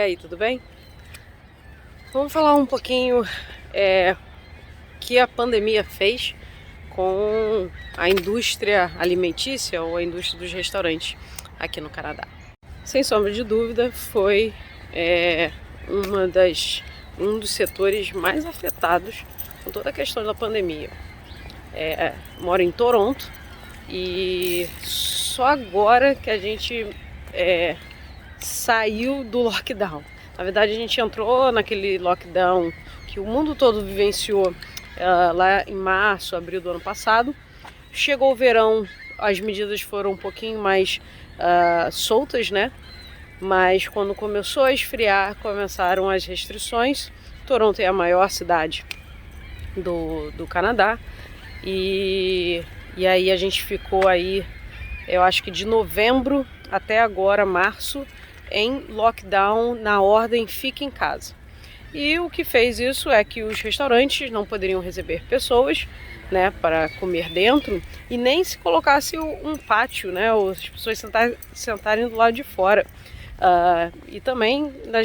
aí, tudo bem? Vamos falar um pouquinho que a pandemia fez com a indústria alimentícia ou a indústria dos restaurantes aqui no Canadá. Sem sombra de dúvida, foi um dos setores mais afetados com toda a questão da pandemia. Moro em Toronto e só agora que a gente saiu do lockdown. Na verdade, a gente entrou naquele lockdown que o mundo todo vivenciou lá em março, abril do ano passado. Chegou o verão, as medidas foram um pouquinho mais soltas, né? Mas quando começou a esfriar, começaram as restrições. Toronto é a maior cidade do Canadá e aí a gente ficou aí, eu acho que de novembro até agora, março, em lockdown na ordem fique em casa. E o que fez isso é que os restaurantes não poderiam receber pessoas, né, para comer dentro, e nem se colocasse um pátio, né, ou as pessoas sentarem do lado de fora. E também a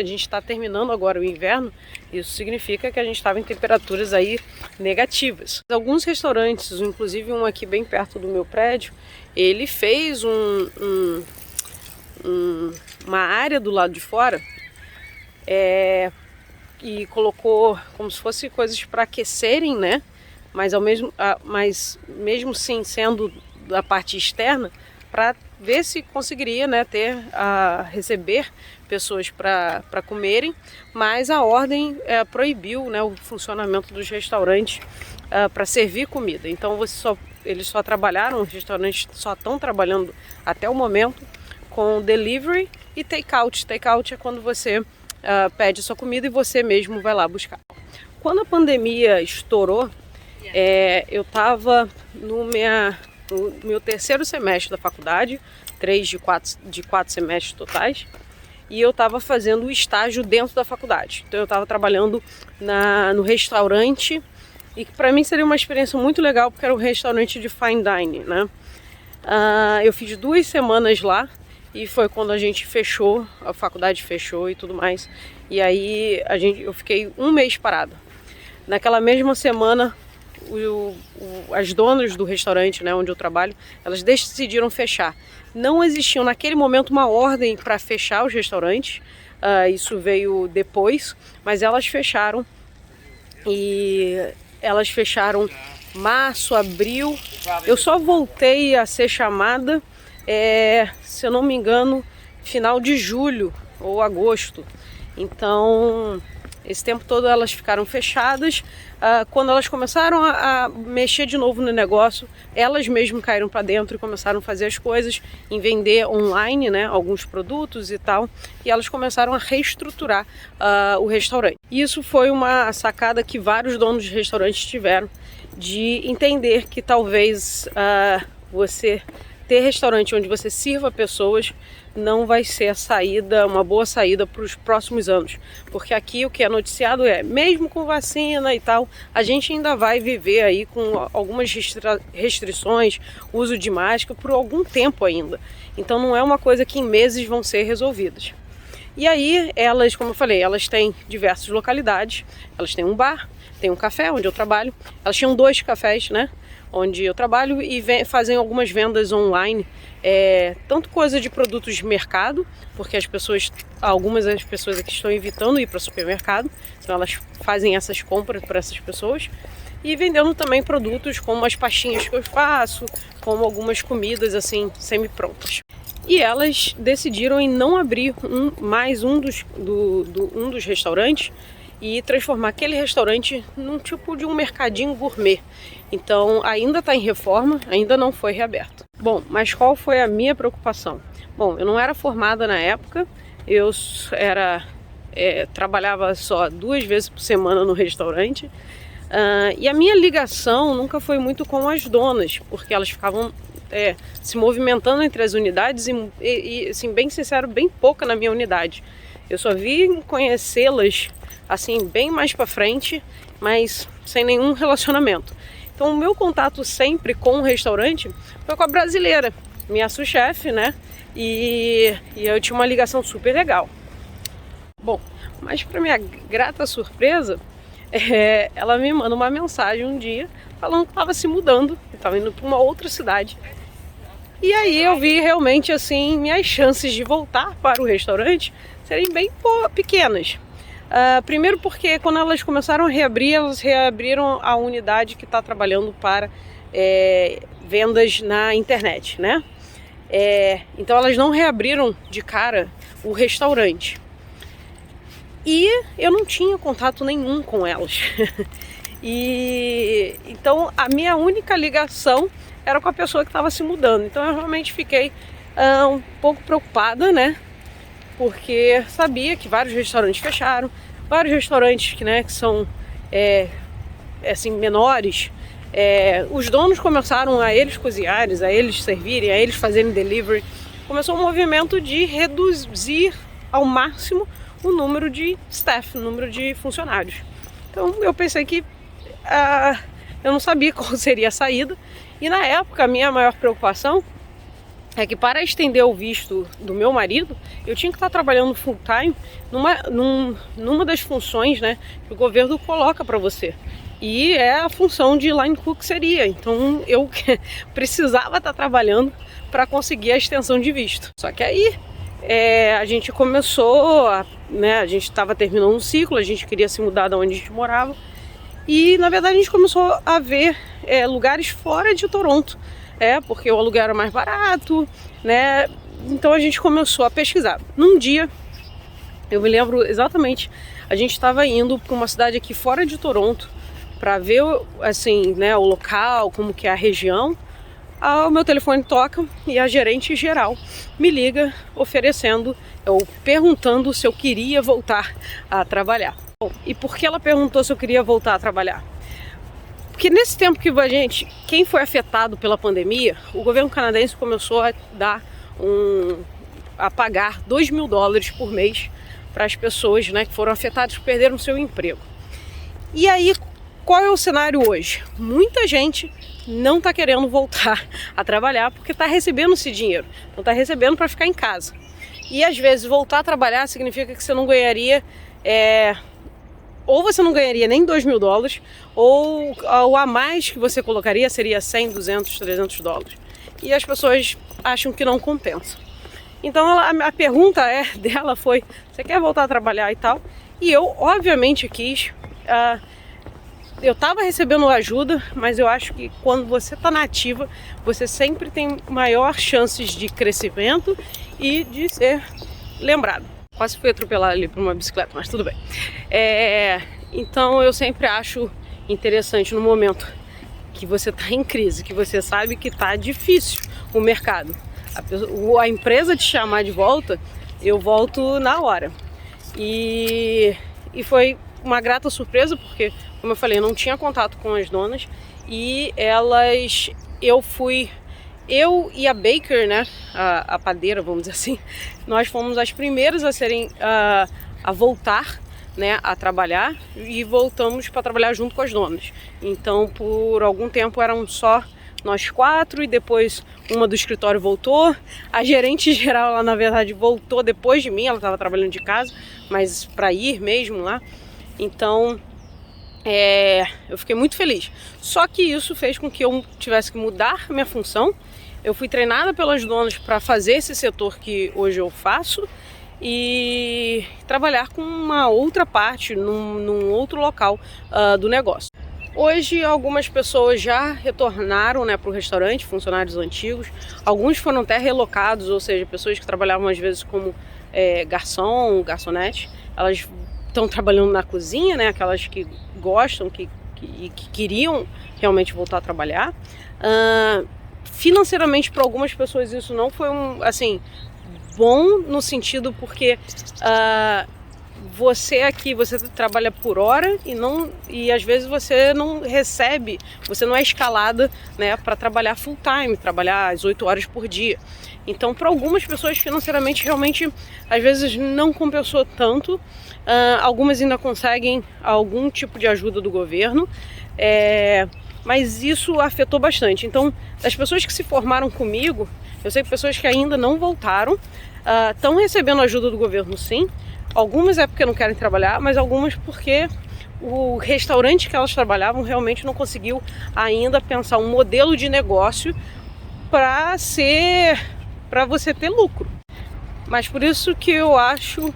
gente está terminando agora o inverno, isso significa que a gente estava em temperaturas aí negativas. Alguns restaurantes, inclusive um aqui bem perto do meu prédio, ele fez uma área do lado de fora e colocou como se fosse coisas para aquecerem, né? Mas mesmo sim sendo da parte externa, para ver se conseguiria, né, receber pessoas para comerem, mas a ordem proibiu, né, o funcionamento dos restaurantes para servir comida. Então eles só trabalharam, os restaurantes só estão trabalhando até o momento com delivery e take-out. Take-out é quando você pede sua comida e você mesmo vai lá buscar. Quando a pandemia estourou, eu estava no meu terceiro semestre da faculdade, 3 de 4 semestres totais, e eu estava fazendo o estágio dentro da faculdade. Então eu estava trabalhando no restaurante, e que para mim seria uma experiência muito legal, porque era um restaurante de fine dining, né? Eu fiz 2 semanas lá, e foi quando a gente fechou, a faculdade fechou e tudo mais. E aí eu fiquei 1 mês parada. Naquela mesma semana, as donas do restaurante, né, onde eu trabalho, elas decidiram fechar. Não existia naquele momento uma ordem para fechar os restaurantes, isso veio depois, mas elas fecharam. E elas fecharam março, abril. Eu só voltei a ser chamada, se eu não me engano, final de julho ou agosto. Então, esse tempo todo elas ficaram fechadas. Quando elas começaram a mexer de novo no negócio, elas mesmas caíram para dentro e começaram a fazer as coisas, em vender online, né, alguns produtos e tal. E elas começaram a reestruturar o restaurante. Isso foi uma sacada que vários donos de restaurantes tiveram, de entender que talvez você ter restaurante onde você sirva pessoas não vai ser uma boa saída para os próximos anos. Porque aqui o que é noticiado mesmo com vacina e tal, a gente ainda vai viver aí com algumas restrições, uso de máscara por algum tempo ainda. Então não é uma coisa que em meses vão ser resolvidas. E aí elas, como eu falei, elas têm diversas localidades, elas têm um bar, tem um café onde eu trabalho, elas tinham 2 cafés, né, onde eu trabalho, e fazem algumas vendas online, tanto coisa de produtos de mercado, porque algumas das pessoas aqui estão evitando ir para o supermercado, então elas fazem essas compras para essas pessoas, e vendendo também produtos como as pastinhas que eu faço, como algumas comidas assim semi-prontas. E elas decidiram em não abrir mais um dos restaurantes e transformar aquele restaurante num tipo de um mercadinho gourmet. Então ainda está em reforma, ainda não foi reaberto. Bom, mas qual foi a minha preocupação? Bom, eu não era formada na época, eu trabalhava só 2 vezes por semana no restaurante, e a minha ligação nunca foi muito com as donas, porque elas ficavam se movimentando entre as unidades e assim, bem sincero, bem pouca na minha unidade. Eu só vim conhecê-las assim bem mais para frente, mas sem nenhum relacionamento. Então o meu contato sempre com o restaurante foi com a brasileira, minha sous-chefe, né? E eu tinha uma ligação super legal. Bom, mas para minha grata surpresa, ela me manda uma mensagem um dia falando que estava se mudando, estava indo para uma outra cidade. E aí eu vi realmente assim minhas chances de voltar para o restaurante serem bem pequenas. Primeiro porque quando elas começaram a reabrir, elas reabriram a unidade que está trabalhando para vendas na internet, né? Então elas não reabriram de cara o restaurante. E eu não tinha contato nenhum com elas. E então a minha única ligação era com a pessoa que estava se mudando. Então eu realmente fiquei um pouco preocupada, né? Porque sabia que vários restaurantes fecharam, vários restaurantes que são assim, menores. Os donos começaram a eles cozinharem, a eles servirem, a eles fazerem delivery. Começou um movimento de reduzir ao máximo o número de staff, o número de funcionários. Então eu pensei que eu não sabia qual seria a saída. E na época a minha maior preocupação é que para estender o visto do meu marido, eu tinha que estar trabalhando full time numa das funções, né, que o governo coloca para você. E a função de line cook seria. Então eu precisava estar trabalhando para conseguir a extensão de visto. Só que aí a gente começou, a gente estava terminando um ciclo, a gente queria se mudar de onde a gente morava. E na verdade a gente começou a ver lugares fora de Toronto, porque o aluguel era mais barato, né? Então a gente começou a pesquisar. Num dia, eu me lembro exatamente, a gente estava indo para uma cidade aqui fora de Toronto para ver assim, né, o local, como que é a região. O meu telefone toca e a gerente geral me liga perguntando se eu queria voltar a trabalhar. Bom, e por que ela perguntou se eu queria voltar a trabalhar? Porque nesse tempo que quem foi afetado pela pandemia, o governo canadense começou a pagar $2.000 por mês para as pessoas, né, que foram afetadas, que perderam seu emprego. E aí, qual é o cenário hoje? Muita gente não está querendo voltar a trabalhar porque está recebendo esse dinheiro, então está recebendo para ficar em casa. E às vezes voltar a trabalhar significa que você não ganharia, ou você não ganharia nem $2.000, ou a mais que você colocaria seria $100, $200, $300. E as pessoas acham que não compensa. Então a pergunta dela foi: você quer voltar a trabalhar e tal? E eu obviamente quis. Eu estava recebendo ajuda, mas eu acho que quando você está na ativa, você sempre tem maior chances de crescimento e de ser lembrado. Quase fui atropelada ali por uma bicicleta, mas tudo bem. Então eu sempre acho interessante no momento que você está em crise, que você sabe que está difícil o mercado. A empresa te chamar de volta, eu volto na hora. E foi uma grata surpresa, porque, como eu falei, eu não tinha contato com as donas e eu e a baker, né, a padeira, vamos dizer assim, nós fomos as primeiras a voltar, né, a trabalhar, e voltamos para trabalhar junto com as donas. Então, por algum tempo eram só nós 4 e depois uma do escritório voltou. A gerente geral, ela na verdade voltou depois de mim, ela estava trabalhando de casa, mas para ir mesmo lá. Então, eu fiquei muito feliz. Só que isso fez com que eu tivesse que mudar minha função. Eu fui treinada pelas donas para fazer esse setor que hoje eu faço e trabalhar com uma outra parte, num outro local do negócio. Hoje algumas pessoas já retornaram, né, para o restaurante, funcionários antigos. Alguns foram até relocados, ou seja, pessoas que trabalhavam às vezes como garçom, garçonete. Elas estão trabalhando na cozinha, né? Aquelas que gostam, que queriam realmente voltar a trabalhar. Financeiramente, para algumas pessoas isso não foi bom no sentido porque você trabalha por hora e às vezes você não recebe, você não é escalada, né, para trabalhar full time, trabalhar as 8 horas por dia. Então, para algumas pessoas financeiramente realmente às vezes não compensou tanto. Algumas ainda conseguem algum tipo de ajuda do governo, mas isso afetou bastante. Então, das pessoas que se formaram comigo, eu sei que pessoas que ainda não voltaram estão recebendo ajuda do governo, sim. Algumas é porque não querem trabalhar, mas algumas porque o restaurante que elas trabalhavam realmente não conseguiu ainda pensar um modelo de negócio para você ter lucro. Mas por isso que eu acho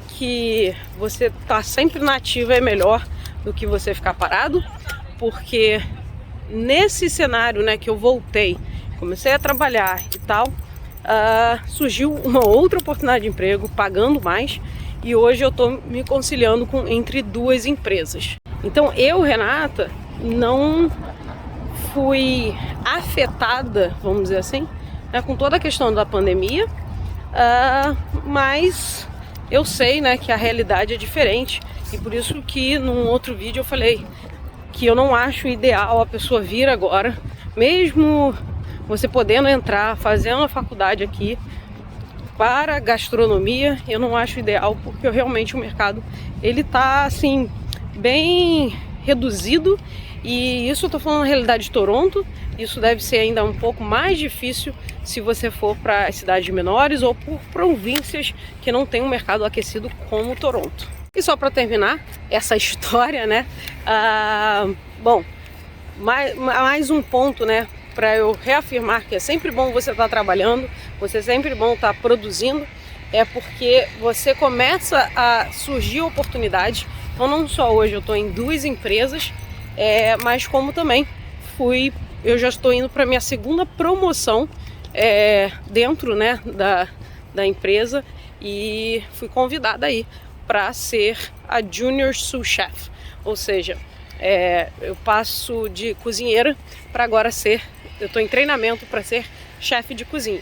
que você tá sempre na ativa é melhor do que você ficar parado, porque nesse cenário, né, que eu voltei, comecei a trabalhar e tal, surgiu uma outra oportunidade de emprego pagando mais, e hoje eu tô me conciliando entre duas empresas. Então eu, Renata, não fui afetada, vamos dizer assim, né, com toda a questão da pandemia, mas eu sei, né, que a realidade é diferente, e por isso que num outro vídeo eu falei que eu não acho ideal a pessoa vir agora, mesmo você podendo entrar, fazendo a faculdade aqui para gastronomia, eu não acho ideal, porque realmente o mercado ele tá assim bem reduzido, e isso eu tô falando na realidade de Toronto. Isso deve ser ainda um pouco mais difícil se você for para cidades menores ou por províncias que não tem um mercado aquecido como Toronto. E só para terminar essa história, né? Bom, mais um ponto, né? Para eu reafirmar que é sempre bom você estar trabalhando, você é sempre bom estar produzindo, é porque você começa a surgir oportunidades. Então não só hoje eu estou em duas empresas, mas como também eu já estou indo para minha segunda promoção dentro, né, da empresa, e fui convidada aí para ser a Junior Sous Chef, ou seja, eu passo de cozinheira para agora eu estou em treinamento para ser chefe de cozinha.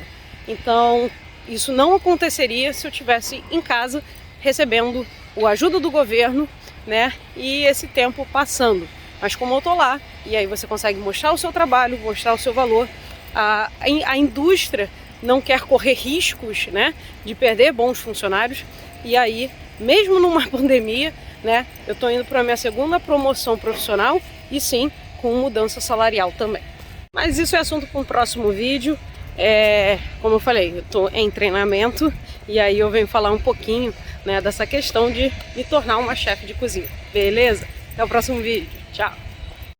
Então isso não aconteceria se eu estivesse em casa recebendo a ajuda do governo, né, e esse tempo passando. Mas como eu tô lá, e aí você consegue mostrar o seu trabalho, mostrar o seu valor, a indústria não quer correr riscos, né, de perder bons funcionários, e aí, mesmo numa pandemia, né, eu tô indo para a minha segunda promoção profissional, e sim, com mudança salarial também. Mas isso é assunto para um próximo vídeo. Como eu falei, eu tô em treinamento, e aí eu venho falar um pouquinho, né, dessa questão de me tornar uma chefe de cozinha. Beleza? Até o próximo vídeo. Tchau!